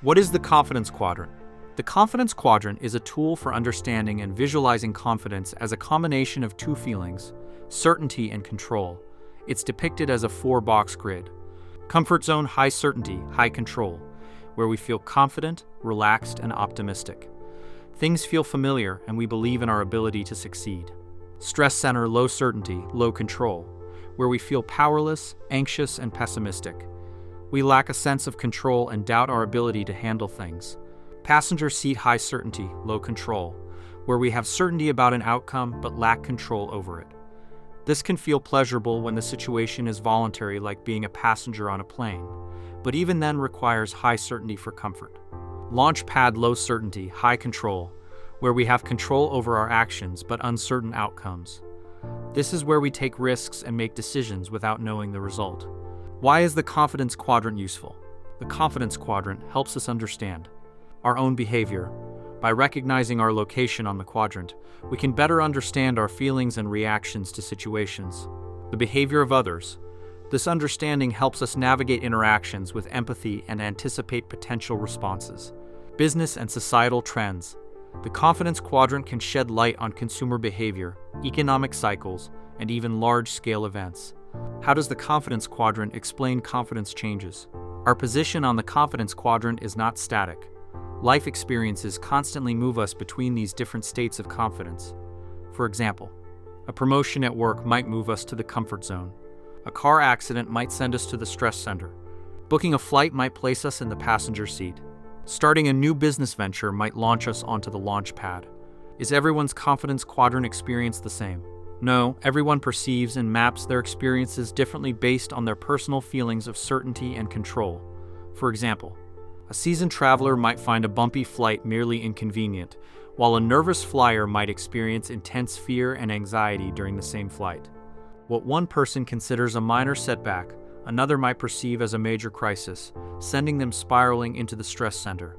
What is the confidence quadrant? The confidence quadrant is a tool for understanding and visualizing confidence as a combination of two feelings, certainty and control. It's depicted as a four-box grid. Comfort zone, high certainty, high control, where we feel confident, relaxed, and optimistic. Things feel familiar and we believe in our ability to succeed. Stress center, low certainty, low control, where we feel powerless, anxious, and pessimistic. We lack a sense of control and doubt our ability to handle things. Passenger seat, high certainty, low control, where we have certainty about an outcome but lack control over it. This can feel pleasurable when the situation is voluntary, like being a passenger on a plane, but even then requires high certainty for comfort. Launch pad, low certainty, high control, where we have control over our actions but uncertain outcomes. This is where we take risks and make decisions without knowing the result. Why is the confidence quadrant useful? The confidence quadrant helps us understand our own behavior. By recognizing our location on the quadrant, we can better understand our feelings and reactions to situations. The behavior of others. This understanding helps us navigate interactions with empathy and anticipate potential responses. Business and societal trends. The confidence quadrant can shed light on consumer behavior, economic cycles, and even large-scale events. How does the confidence quadrant explain confidence changes? Our position on the confidence quadrant is not static. Life experiences constantly move us between these different states of confidence. For example, a promotion at work might move us to the comfort zone. A car accident might send us to the stress center. Booking a flight might place us in the passenger seat. Starting a new business venture might launch us onto the launch pad. Is everyone's confidence quadrant experience the same? No, everyone perceives and maps their experiences differently based on their personal feelings of certainty and control. For example, a seasoned traveler might find a bumpy flight merely inconvenient, while a nervous flyer might experience intense fear and anxiety during the same flight. What one person considers a minor setback, another might perceive as a major crisis, sending them spiraling into the stress center.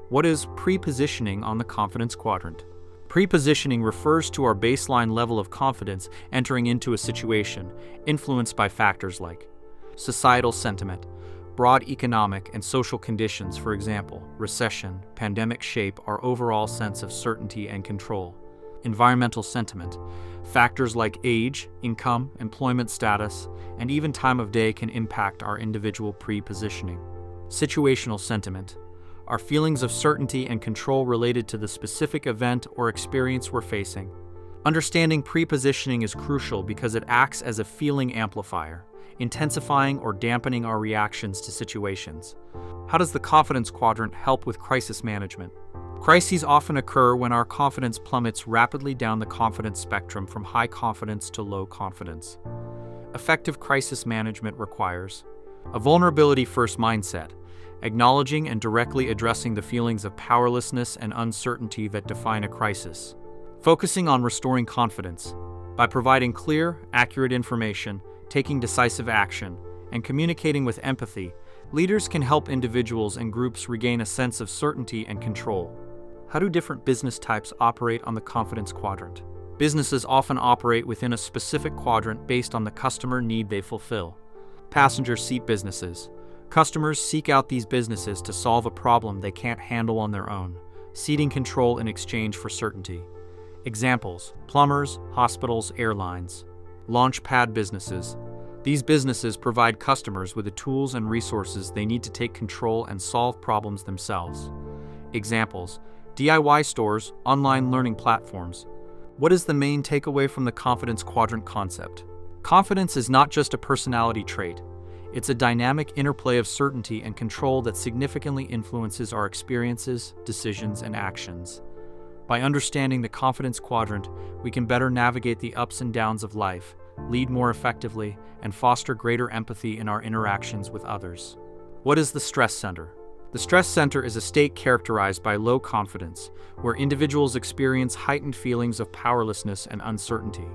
What is pre-positioning on the confidence quadrant? Pre-positioning refers to our baseline level of confidence entering into a situation, influenced by factors like societal sentiment, broad economic and social conditions, for example, recession, pandemic shape our overall sense of certainty and control. Environmental sentiment, factors like age, income, employment status, and even time of day can impact our individual pre-positioning. Situational sentiment, our feelings of certainty and control related to the specific event or experience we're facing. Understanding pre-positioning is crucial because it acts as a feeling amplifier, intensifying or dampening our reactions to situations. How does the confidence quadrant help with crisis management? Crises often occur when our confidence plummets rapidly down the confidence spectrum from high confidence to low confidence. Effective crisis management requires a vulnerability-first mindset, acknowledging and directly addressing the feelings of powerlessness and uncertainty that define a crisis. Focusing on restoring confidence. By providing clear, accurate information, taking decisive action, and communicating with empathy, leaders can help individuals and groups regain a sense of certainty and control. How do different business types operate on the confidence quadrant? Businesses often operate within a specific quadrant based on the customer need they fulfill. Passenger seat businesses. Customers seek out these businesses to solve a problem they can't handle on their own, ceding control in exchange for certainty. Examples: plumbers, hospitals, airlines. Launch pad businesses. These businesses provide customers with the tools and resources they need to take control and solve problems themselves. Examples: DIY stores, online learning platforms. What is the main takeaway from the confidence quadrant concept? Confidence is not just a personality trait. It's a dynamic interplay of certainty and control that significantly influences our experiences, decisions, and actions. By understanding the confidence quadrant, we can better navigate the ups and downs of life, lead more effectively, and foster greater empathy in our interactions with others. What is the stress center? The stress center is a state characterized by low confidence, where individuals experience heightened feelings of powerlessness and uncertainty.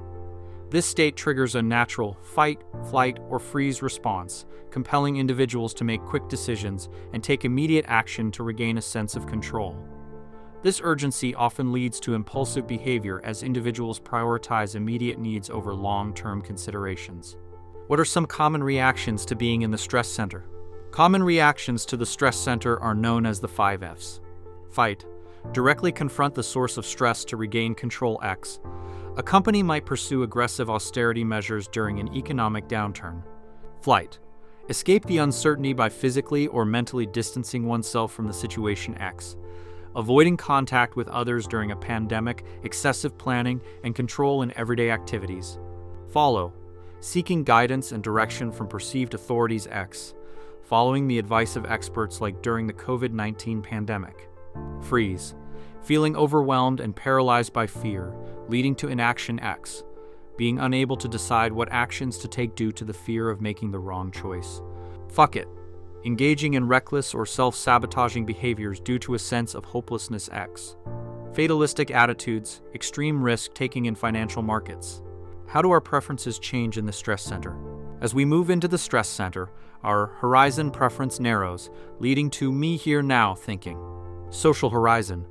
This state triggers a natural fight, flight, or freeze response, compelling individuals to make quick decisions and take immediate action to regain a sense of control. This urgency often leads to impulsive behavior as individuals prioritize immediate needs over long-term considerations. What are some common reactions to being in the stress center? Common reactions to the stress center are known as the 5 Fs. Fight. Directly confront the source of stress to regain control. X. A company might pursue aggressive austerity measures during an economic downturn. Flight. Escape the uncertainty by physically or mentally distancing oneself from the situation. X. Avoiding contact with others during a pandemic, excessive planning, and control in everyday activities. Follow. Seeking guidance and direction from perceived authorities. X. Following the advice of experts like during the COVID-19 pandemic. Freeze. Feeling overwhelmed and paralyzed by fear, leading to inaction. X. Being unable to decide what actions to take due to the fear of making the wrong choice. Fuck it. Engaging in reckless or self-sabotaging behaviors due to a sense of hopelessness. X. Fatalistic attitudes, extreme risk-taking in financial markets. How do our preferences change in the stress center? As we move into the stress center, our horizon preference narrows, leading to me here now thinking. Social horizon.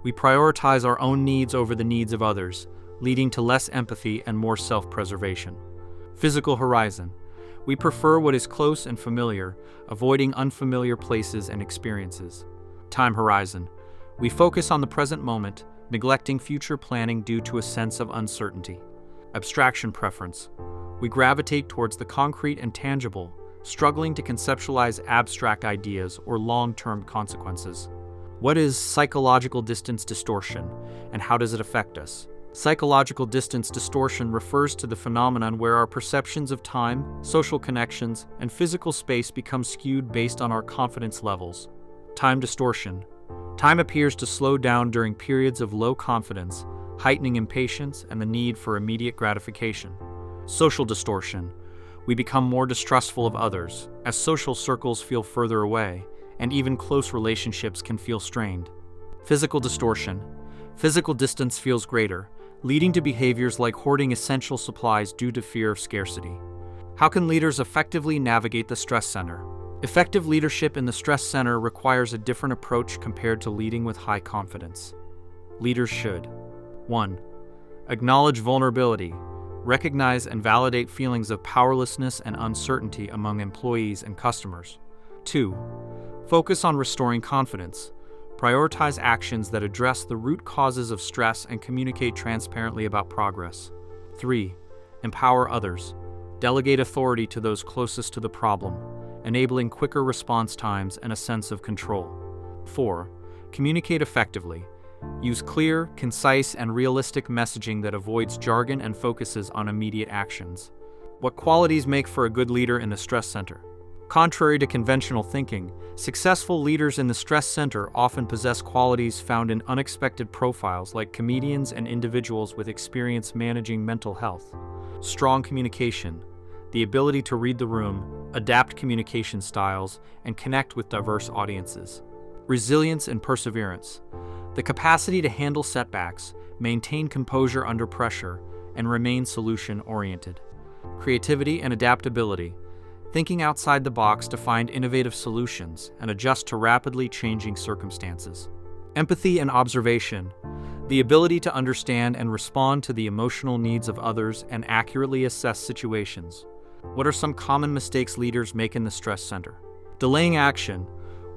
We prioritize our own needs over the needs of others, leading to less empathy and more self-preservation. Physical horizon. We prefer what is close and familiar, avoiding unfamiliar places and experiences. Time horizon. We focus on the present moment, neglecting future planning due to a sense of uncertainty. Abstraction preference. We gravitate towards the concrete and tangible, struggling to conceptualize abstract ideas or long-term consequences. What is psychological distance distortion, and how does it affect us? Psychological distance distortion refers to the phenomenon where our perceptions of time, social connections, and physical space become skewed based on our confidence levels. Time distortion. Time appears to slow down during periods of low confidence, heightening impatience and the need for immediate gratification. Social distortion. We become more distrustful of others, as social circles feel further away, and even close relationships can feel strained. Physical distortion. Physical distance feels greater, leading to behaviors like hoarding essential supplies due to fear of scarcity. How can leaders effectively navigate the stress center? Effective leadership in the stress center requires a different approach compared to leading with high confidence. Leaders should: 1. Acknowledge vulnerability. Recognize and validate feelings of powerlessness and uncertainty among employees and customers. 2. Focus on restoring confidence. Prioritize actions that address the root causes of stress and communicate transparently about progress. 3. Empower others. Delegate authority to those closest to the problem, enabling quicker response times and a sense of control. 4. Communicate effectively. Use clear, concise, and realistic messaging that avoids jargon and focuses on immediate actions. What qualities make for a good leader in the stress center? Contrary to conventional thinking, successful leaders in the stress center often possess qualities found in unexpected profiles like comedians and individuals with experience managing mental health. Strong communication, the ability to read the room, adapt communication styles, and connect with diverse audiences. Resilience and perseverance, the capacity to handle setbacks, maintain composure under pressure, and remain solution-oriented. Creativity and adaptability, thinking outside the box to find innovative solutions and adjust to rapidly changing circumstances. Empathy and observation, the ability to understand and respond to the emotional needs of others and accurately assess situations. What are some common mistakes leaders make in the stress center? Delaying action,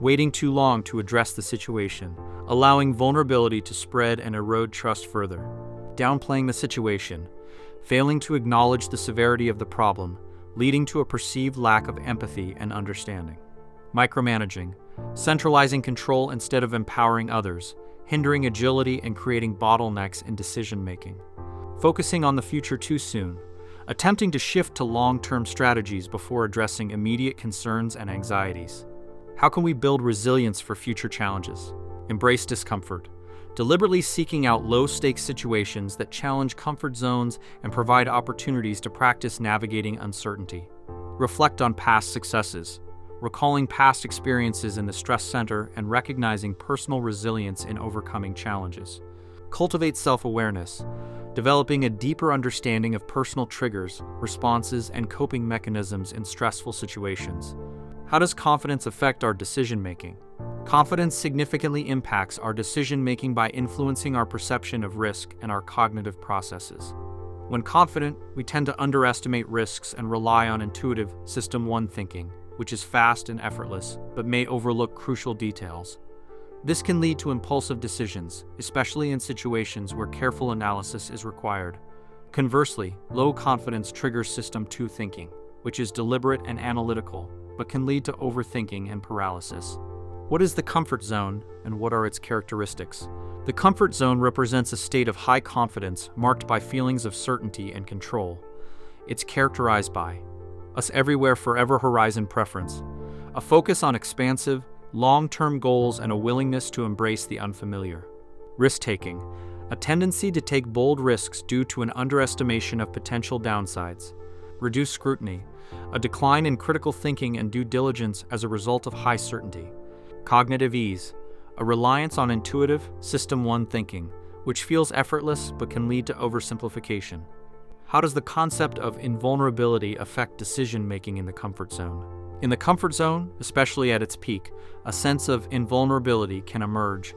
waiting too long to address the situation, allowing vulnerability to spread and erode trust further. Downplaying the situation, failing to acknowledge the severity of the problem, leading to a perceived lack of empathy and understanding. Micromanaging, centralizing control instead of empowering others, hindering agility and creating bottlenecks in decision-making. Focusing on the future too soon, attempting to shift to long-term strategies before addressing immediate concerns and anxieties. How can we build resilience for future challenges? Embrace discomfort, deliberately seeking out low-stakes situations that challenge comfort zones and provide opportunities to practice navigating uncertainty. Reflect on past successes, recalling past experiences in the stress center and recognizing personal resilience in overcoming challenges. Cultivate self-awareness, developing a deeper understanding of personal triggers, responses, and coping mechanisms in stressful situations. How does confidence affect our decision-making? Confidence significantly impacts our decision-making by influencing our perception of risk and our cognitive processes. When confident, we tend to underestimate risks and rely on intuitive System 1 thinking. which is fast and effortless, but may overlook crucial details. This can lead to impulsive decisions, especially in situations where careful analysis is required. Conversely, low confidence triggers System 2 thinking, which is deliberate and analytical, but can lead to overthinking and paralysis. What is the comfort zone, and what are its characteristics? The comfort zone represents a state of high confidence marked by feelings of certainty and control. It's characterized by us everywhere forever horizon preference, a focus on expansive, long-term goals and a willingness to embrace the unfamiliar. Risk-taking, a tendency to take bold risks due to an underestimation of potential downsides. Reduced scrutiny, a decline in critical thinking and due diligence as a result of high certainty. Cognitive ease, a reliance on intuitive, System 1 thinking, which feels effortless but can lead to oversimplification. How does the concept of invulnerability affect decision-making in the comfort zone? In the comfort zone, especially at its peak, a sense of invulnerability can emerge.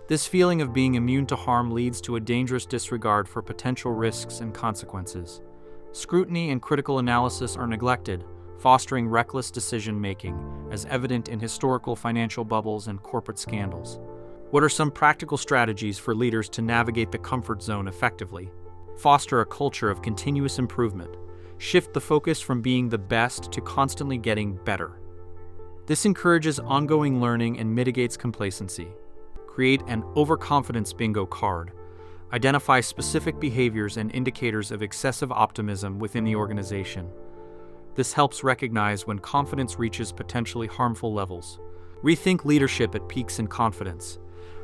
This feeling of being immune to harm leads to a dangerous disregard for potential risks and consequences. Scrutiny and critical analysis are neglected, fostering reckless decision-making, as evident in historical financial bubbles and corporate scandals. What are some practical strategies for leaders to navigate the comfort zone effectively? Foster a culture of continuous improvement. Shift the focus from being the best to constantly getting better. This encourages ongoing learning and mitigates complacency. Create an overconfidence bingo card. Identify specific behaviors and indicators of excessive optimism within the organization. This helps recognize when confidence reaches potentially harmful levels. Rethink leadership at peaks in confidence.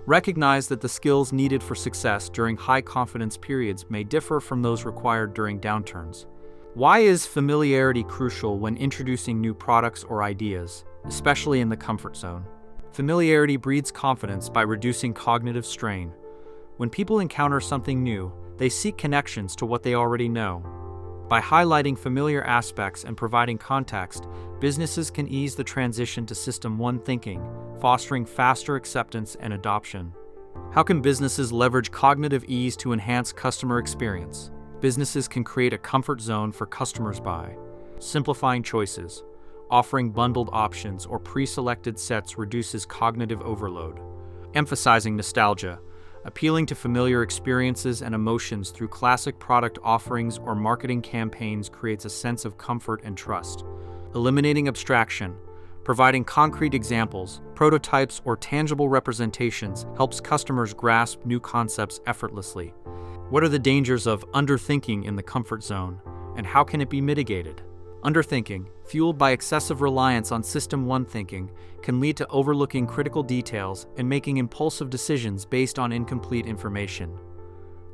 Recognize that the skills needed for success during high confidence periods may differ from those required during downturns. Why is familiarity crucial when introducing new products or ideas, especially in the comfort zone? Familiarity breeds confidence by reducing cognitive strain. When people encounter something new, they seek connections to what they already know. By highlighting familiar aspects and providing context, businesses can ease the transition to System 1 thinking, fostering faster acceptance and adoption. How can businesses leverage cognitive ease to enhance customer experience? Businesses can create a comfort zone for customers by simplifying choices. Offering bundled options or pre-selected sets reduces cognitive overload. Emphasizing nostalgia. Appealing to familiar experiences and emotions through classic product offerings or marketing campaigns creates a sense of comfort and trust. Eliminating abstraction. Providing concrete examples, prototypes, or tangible representations helps customers grasp new concepts effortlessly. What are the dangers of underthinking in the comfort zone, and how can it be mitigated? Underthinking, fueled by excessive reliance on System 1 thinking, can lead to overlooking critical details and making impulsive decisions based on incomplete information.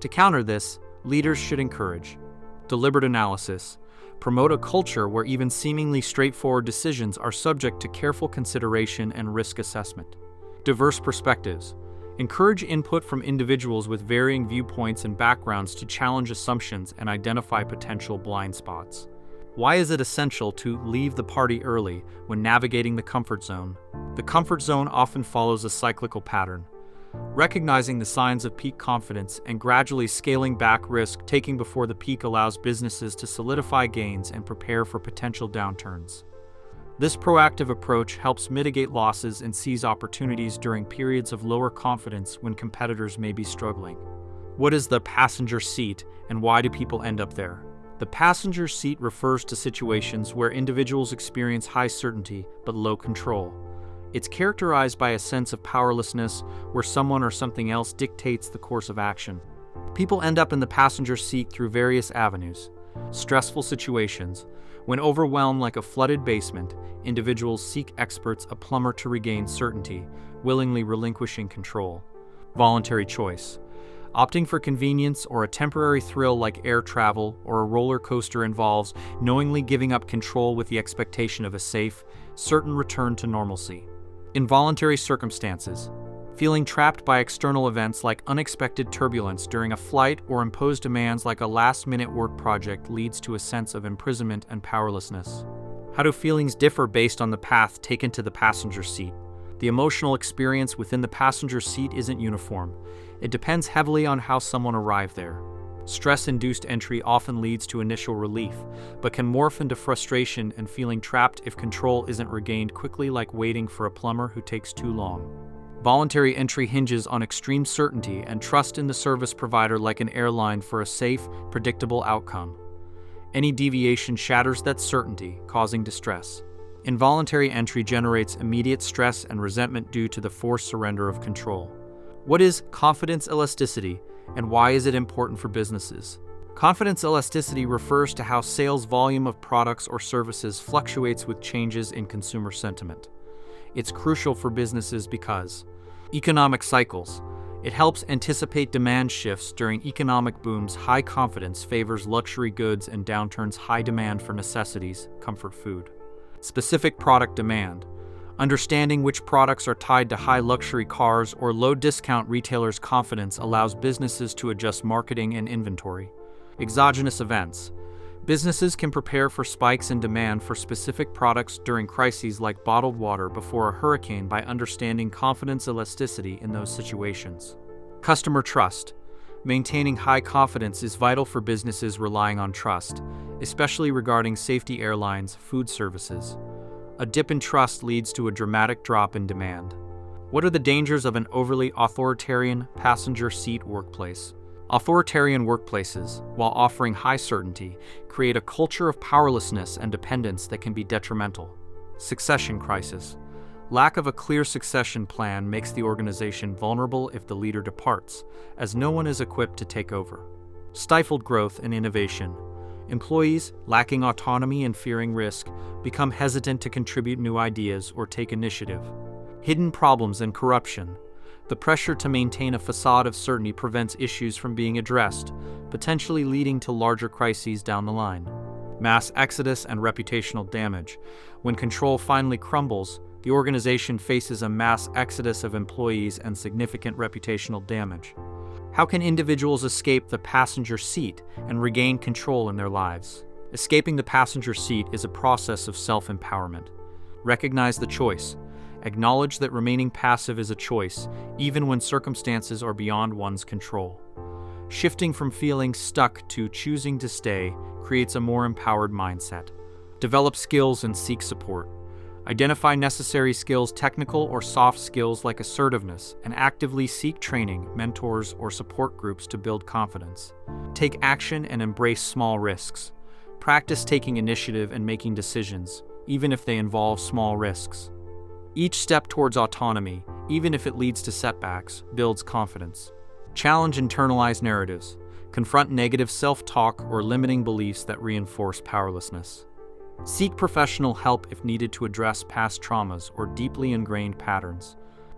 To counter this, leaders should encourage deliberate analysis, promote a culture where even seemingly straightforward decisions are subject to careful consideration and risk assessment. Diverse perspectives, encourage input from individuals with varying viewpoints and backgrounds to challenge assumptions and identify potential blind spots. Why is it essential to leave the party early when navigating the comfort zone? The comfort zone often follows a cyclical pattern. Recognizing the signs of peak confidence and gradually scaling back risk-taking before the peak allows businesses to solidify gains and prepare for potential downturns. This proactive approach helps mitigate losses and seize opportunities during periods of lower confidence when competitors may be struggling. What is the passenger seat, and why do people end up there? The passenger seat refers to situations where individuals experience high certainty but low control. It's characterized by a sense of powerlessness where someone or something else dictates the course of action. People end up in the passenger seat through various avenues. Stressful situations. When overwhelmed like a flooded basement, individuals seek experts, a plumber to regain certainty, willingly relinquishing control. Voluntary choice. Opting for convenience or a temporary thrill like air travel or a roller coaster involves knowingly giving up control with the expectation of a safe, certain return to normalcy. Involuntary circumstances. Feeling trapped by external events like unexpected turbulence during a flight or imposed demands like a last-minute work project leads to a sense of imprisonment and powerlessness. How do feelings differ based on the path taken to the passenger seat? The emotional experience within the passenger seat isn't uniform. It depends heavily on how someone arrived there. Stress-induced entry often leads to initial relief, but can morph into frustration and feeling trapped if control isn't regained quickly, like waiting for a plumber who takes too long. Voluntary entry hinges on extreme certainty and trust in the service provider, like an airline, for a safe, predictable outcome. Any deviation shatters that certainty, causing distress. Involuntary entry generates immediate stress and resentment due to the forced surrender of control. What is confidence elasticity, and why is it important for businesses? Confidence elasticity refers to how sales volume of products or services fluctuates with changes in consumer sentiment. It's crucial for businesses because economic cycles. It helps anticipate demand shifts during economic booms. High confidence favors luxury goods, and downturns high demand for necessities, comfort food. Specific product demand. Understanding which products are tied to high luxury cars or low discount retailers' confidence allows businesses to adjust marketing and inventory. Exogenous events. Businesses can prepare for spikes in demand for specific products during crises like bottled water before a hurricane by understanding confidence elasticity in those situations. Customer trust. Maintaining high confidence is vital for businesses relying on trust, especially regarding safety, airlines, food services. A dip in trust leads to a dramatic drop in demand. What are the dangers of an overly authoritarian passenger seat workplace? Authoritarian workplaces, while offering high certainty, create a culture of powerlessness and dependence that can be detrimental. Succession crisis. Lack of a clear succession plan makes the organization vulnerable if the leader departs, as no one is equipped to take over. Stifled growth and innovation. Employees, lacking autonomy and fearing risk, become hesitant to contribute new ideas or take initiative. Hidden problems and corruption. The pressure to maintain a facade of certainty prevents issues from being addressed, potentially leading to larger crises down the line. Mass exodus and reputational damage. When control finally crumbles, the organization faces a mass exodus of employees and significant reputational damage. How can individuals escape the passenger seat and regain control in their lives? Escaping the passenger seat is a process of self-empowerment. Recognize the choice. Acknowledge that remaining passive is a choice, even when circumstances are beyond one's control. Shifting from feeling stuck to choosing to stay creates a more empowered mindset. Develop skills and seek support. Identify necessary skills, technical or soft skills like assertiveness, and actively seek training, mentors, or support groups to build confidence. Take action and embrace small risks. Practice taking initiative and making decisions, even if they involve small risks. Each step towards autonomy, even if it leads to setbacks, builds confidence. Challenge internalized narratives. Confront negative self-talk or limiting beliefs that reinforce powerlessness. Seek professional help if needed to address past traumas or deeply ingrained patterns.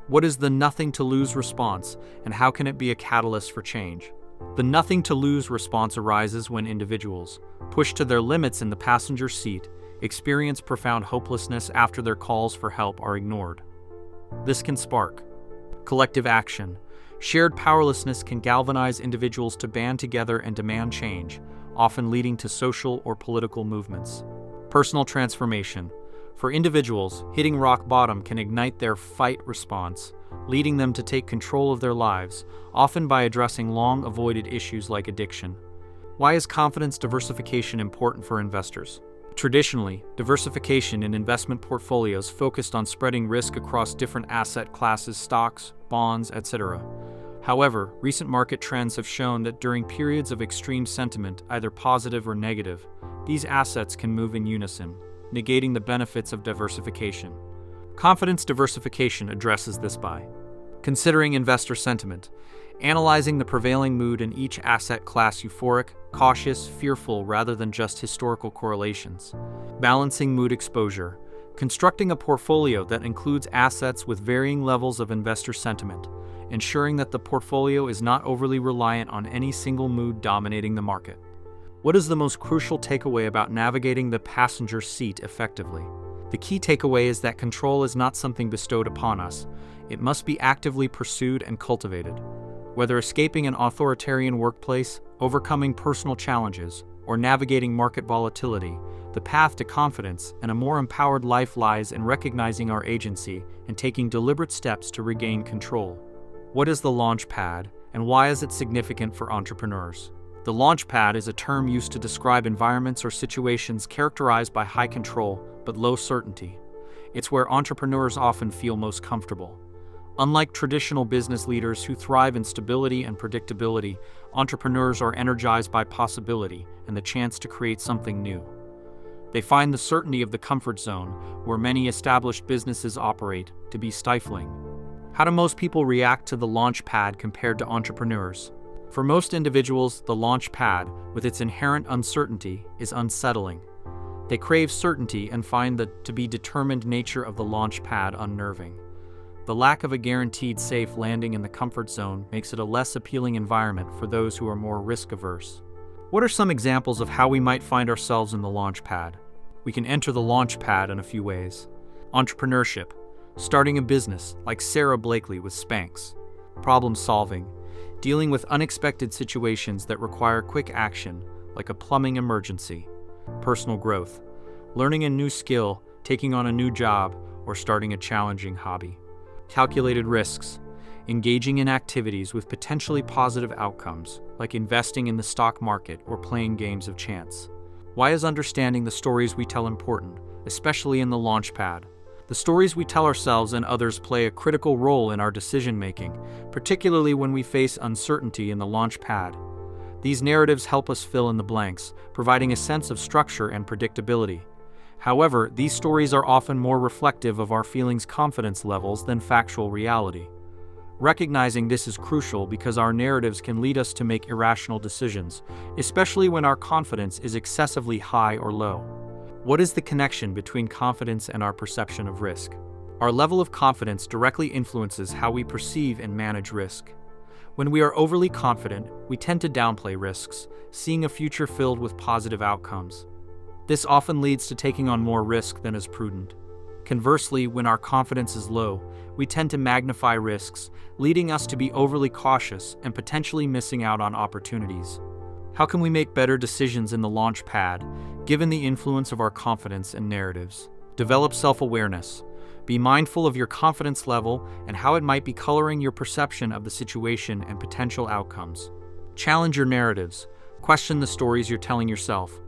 What is the nothing to lose response, and how can it be a catalyst for change? The nothing to lose response arises when individuals, pushed to their limits in the passenger seat, experience profound hopelessness after their calls for help are ignored. This can spark collective action. Shared powerlessness can galvanize individuals to band together and demand change, often leading to social or political movements. Personal transformation. For individuals, hitting rock bottom can ignite their fight response, leading them to take control of their lives, often by addressing long-avoided issues like addiction. Why is confidence diversification important for investors? Traditionally, diversification in investment portfolios focused on spreading risk across different asset classes, stocks, bonds, etc. However, recent market trends have shown that during periods of extreme sentiment, either positive or negative, these assets can move in unison, negating the benefits of diversification. Confidence diversification addresses this by considering investor sentiment, analyzing the prevailing mood in each asset class: euphoric, cautious, fearful, rather than just historical correlations. Balancing mood exposure, constructing a portfolio that includes assets with varying levels of investor sentiment, ensuring that the portfolio is not overly reliant on any single mood dominating the market. What is the most crucial takeaway about navigating the passenger seat effectively? The key takeaway is that control is not something bestowed upon us. It must be actively pursued and cultivated. Whether escaping an authoritarian workplace, overcoming personal challenges, or navigating market volatility, the path to confidence and a more empowered life lies in recognizing our agency and taking deliberate steps to regain control. What is the launch pad, and why is it significant for entrepreneurs? The launch pad is a term used to describe environments or situations characterized by high control but low certainty. It's where entrepreneurs often feel most comfortable. Unlike traditional business leaders who thrive in stability and predictability, entrepreneurs are energized by possibility and the chance to create something new. They find the certainty of the comfort zone, where many established businesses operate, to be stifling. How do most people react to the launch pad compared to entrepreneurs? For most individuals, the launch pad, with its inherent uncertainty, is unsettling. They crave certainty and find the to-be-determined nature of the launch pad unnerving. The lack of a guaranteed safe landing in the comfort zone makes it a less appealing environment for those who are more risk-averse. What are some examples of how we might find ourselves in the launch pad? We can enter the launch pad in a few ways. Entrepreneurship, starting a business like Sarah Blakely with Spanx. Problem solving, dealing with unexpected situations that require quick action, like a plumbing emergency. Personal growth, learning a new skill, taking on a new job, or starting a challenging hobby. Calculated risks, engaging in activities with potentially positive outcomes, like investing in the stock market or playing games of chance. Why is understanding the stories we tell important, especially in the launch pad? The stories we tell ourselves and others play a critical role in our decision-making, particularly when we face uncertainty in the launch pad. These narratives help us fill in the blanks, providing a sense of structure and predictability. However, these stories are often more reflective of our feelings' confidence levels than factual reality. Recognizing this is crucial because our narratives can lead us to make irrational decisions, especially when our confidence is excessively high or low. What is the connection between confidence and our perception of risk? Our level of confidence directly influences how we perceive and manage risk. When we are overly confident, we tend to downplay risks, seeing a future filled with positive outcomes. This often leads to taking on more risk than is prudent. Conversely, when our confidence is low, we tend to magnify risks, leading us to be overly cautious and potentially missing out on opportunities. How can we make better decisions in the launch pad, given the influence of our confidence and narratives? Develop self-awareness. Be mindful of your confidence level and how it might be coloring your perception of the situation and potential outcomes. Challenge your narratives. Question the stories you're telling yourself.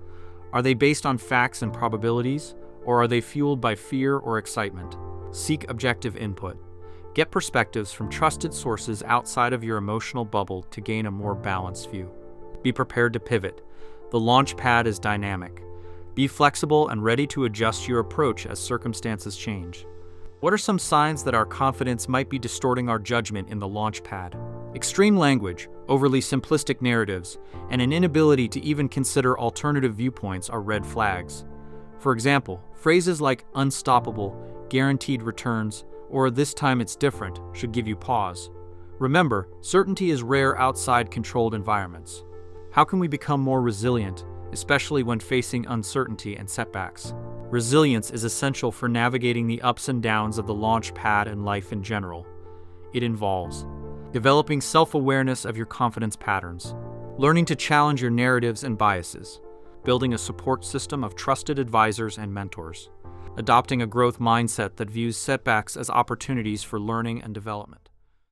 Are they based on facts and probabilities, or are they fueled by fear or excitement? Seek objective input. Get perspectives from trusted sources outside of your emotional bubble to gain a more balanced view. Be prepared to pivot. The launch pad is dynamic. Be flexible and ready to adjust your approach as circumstances change. What are some signs that our confidence might be distorting our judgment in the launch pad? Extreme language, overly simplistic narratives, and an inability to even consider alternative viewpoints are red flags. For example, phrases like unstoppable, guaranteed returns, or this time it's different should give you pause. Remember, certainty is rare outside controlled environments. How can we become more resilient, especially when facing uncertainty and setbacks? Resilience is essential for navigating the ups and downs of the launch pad and life in general. It involves developing self-awareness of your confidence patterns, learning to challenge your narratives and biases, building a support system of trusted advisors and mentors, adopting a growth mindset that views setbacks as opportunities for learning and development.